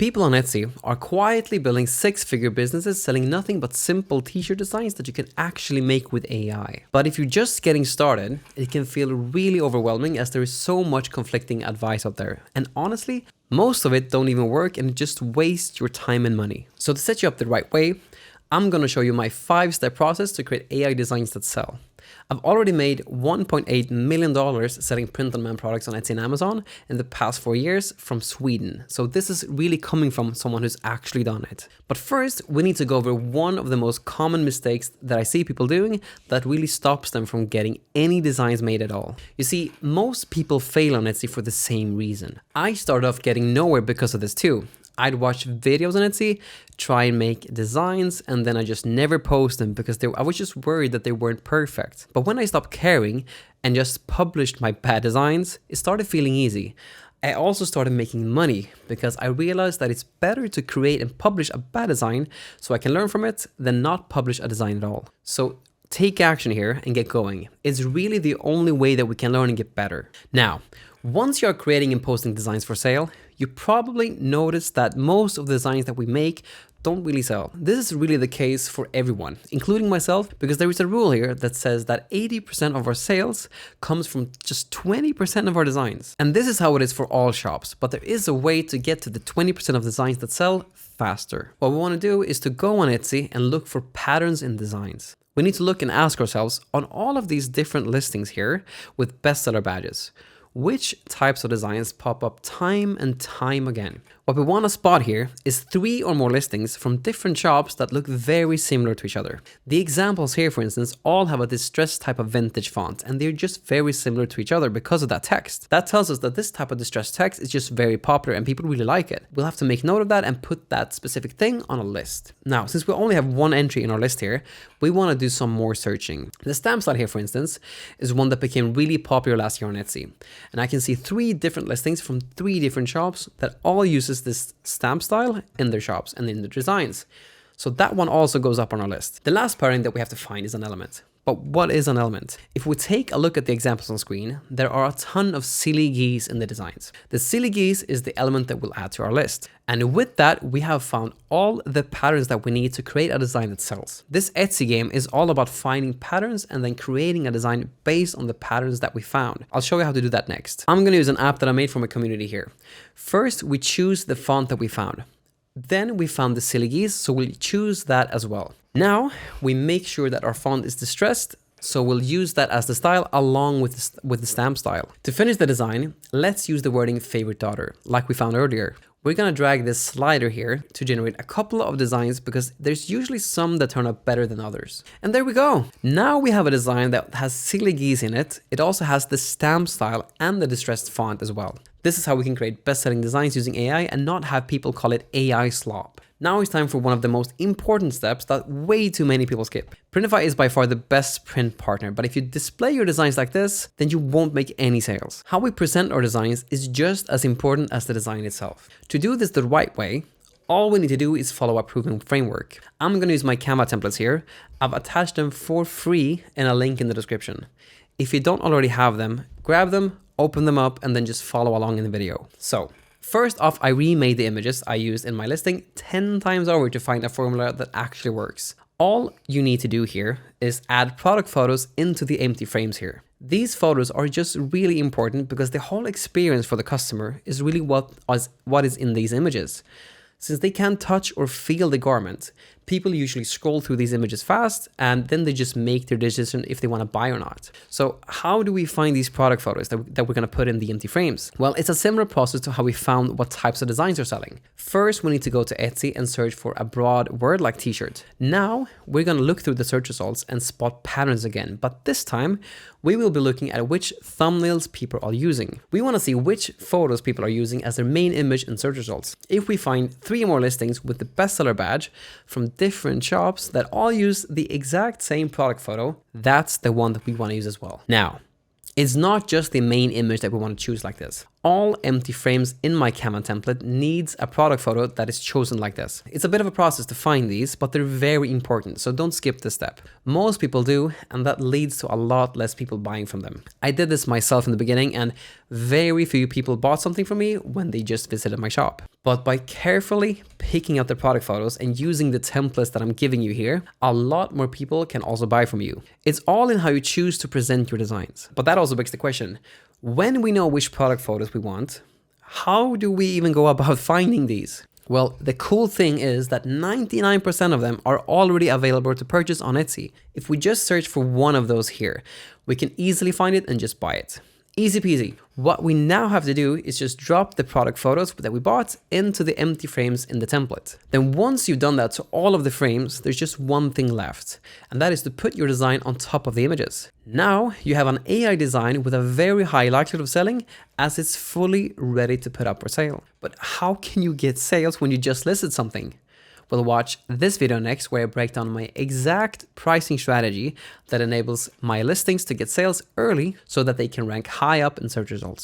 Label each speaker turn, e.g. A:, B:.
A: People on Etsy are quietly building six-figure businesses selling nothing but simple t-shirt designs that you can actually make with AI. But if you're just getting started, it can feel really overwhelming as there is so much conflicting advice out there. And honestly, most of it don't even work and just waste your time and money. So to set you up the right way, I'm gonna show you my 5-step process to create AI designs that sell. I've already made $1.8 million selling print-on-demand products on Etsy and Amazon in the past 4 years from Sweden. So this is really coming from someone who's actually done it. But first, we need to go over one of the most common mistakes that I see people doing that really stops them from getting any designs made at all. You see, most people fail on Etsy for the same reason. I started off getting nowhere because of this too. I'd watch videos on Etsy, try and make designs, and then I just never post them because I was just worried that they weren't perfect. But when I stopped caring and just published my bad designs, it started feeling easy. I also started making money because I realized that it's better to create and publish a bad design so I can learn from it than not publish a design at all. So take action here and get going. It's really the only way that we can learn and get better. Now, once you're creating and posting designs for sale, you probably notice that most of the designs that we make don't really sell. This is really the case for everyone, including myself, because there is a rule here that says that 80% of our sales comes from just 20% of our designs. And this is how it is for all shops, but there is a way to get to the 20% of designs that sell faster. What we want to do is to go on Etsy and look for patterns in designs. We need to look and ask ourselves on all of these different listings here with bestseller badges, which types of designs pop up time and time again. What we want to spot here is 3 or more listings from different shops that look very similar to each other. The examples here, for instance, all have a distressed type of vintage font, and they're just very similar to each other because of that text. That tells us that this type of distressed text is just very popular and people really like it. We'll have to make note of that and put that specific thing on a list. Now, since we only have one entry in our list here, we want to do some more searching. The stamp style here, for instance, is one that became really popular last year on Etsy. And I can see 3 different listings from 3 different shops that all uses this stamp style in their shops and in their designs. So that one also goes up on our list. The last pairing that we have to find is an element. But what is an element? If we take a look at the examples on screen, there are a ton of silly geese in the designs. The silly geese is the element that we'll add to our list. And with that, we have found all the patterns that we need to create a design that sells. This Etsy game is all about finding patterns and then creating a design based on the patterns that we found. I'll show you how to do that next. I'm going to use an app that I made from a community here. First, we choose the font that we found. Then we found the silly geese, so we'll choose that as well. Now we make sure that our font is distressed, so we'll use that as the style along with the stamp style. To finish the design, let's use the wording favorite daughter, like we found earlier. We're gonna drag this slider here to generate a couple of designs because there's usually some that turn out better than others. And there we go. Now we have a design that has silly geese in it. It also has the stamp style and the distressed font as well. This is how we can create best-selling designs using AI and not have people call it AI slop. Now it's time for one of the most important steps that way too many people skip. Printify is by far the best print partner, but if you display your designs like this, then you won't make any sales. How we present our designs is just as important as the design itself. To do this the right way, all we need to do is follow a proven framework. I'm going to use my Canva templates here. I've attached them for free in a link in the description. If you don't already have them, grab them, open them up, and then just follow along in the video. So, first off, I remade the images I used in my listing 10 times over to find a formula that actually works. All you need to do here is add product photos into the empty frames here. These photos are just really important because the whole experience for the customer is really what is in these images. Since they can't touch or feel the garment, people usually scroll through these images fast and then they just make their decision if they want to buy or not. So how do we find these product photos that we're going to put in the empty frames? Well, it's a similar process to how we found what types of designs are selling. First, we need to go to Etsy and search for a broad word like t-shirt. Now we're going to look through the search results and spot patterns again, but this time we will be looking at which thumbnails people are using. We want to see which photos people are using as their main image in search results. If we find 3 more listings with the bestseller badge from different shops that all use the exact same product photo, that's the one that we want to use as well. Now, It's not just the main image that we want to choose like this. All empty frames in my Canva template needs a product photo that is chosen like this. It's a bit of a process to find these, but they're very important, so don't skip this step. Most people do, and that leads to a lot less people buying from them. I did this myself in the beginning, and very few people bought something from me when they just visited my shop. But by carefully picking out the product photos and using the templates that I'm giving you here, a lot more people can also buy from you. It's all in how you choose to present your designs. But that also begs the question, when we know which product photos we want, how do we even go about finding these? Well, the cool thing is that 99% of them are already available to purchase on Etsy. If we just search for one of those here, we can easily find it and just buy it. Easy peasy. What we now have to do is just drop the product photos that we bought into the empty frames in the template. Then once you've done that to all of the frames, there's just one thing left, and that is to put your design on top of the images. Now you have an AI design with a very high likelihood of selling, as it's fully ready to put up for sale. But how can you get sales when you just listed something? Well, watch this video next, where I break down my exact pricing strategy that enables my listings to get sales early so that they can rank high up in search results.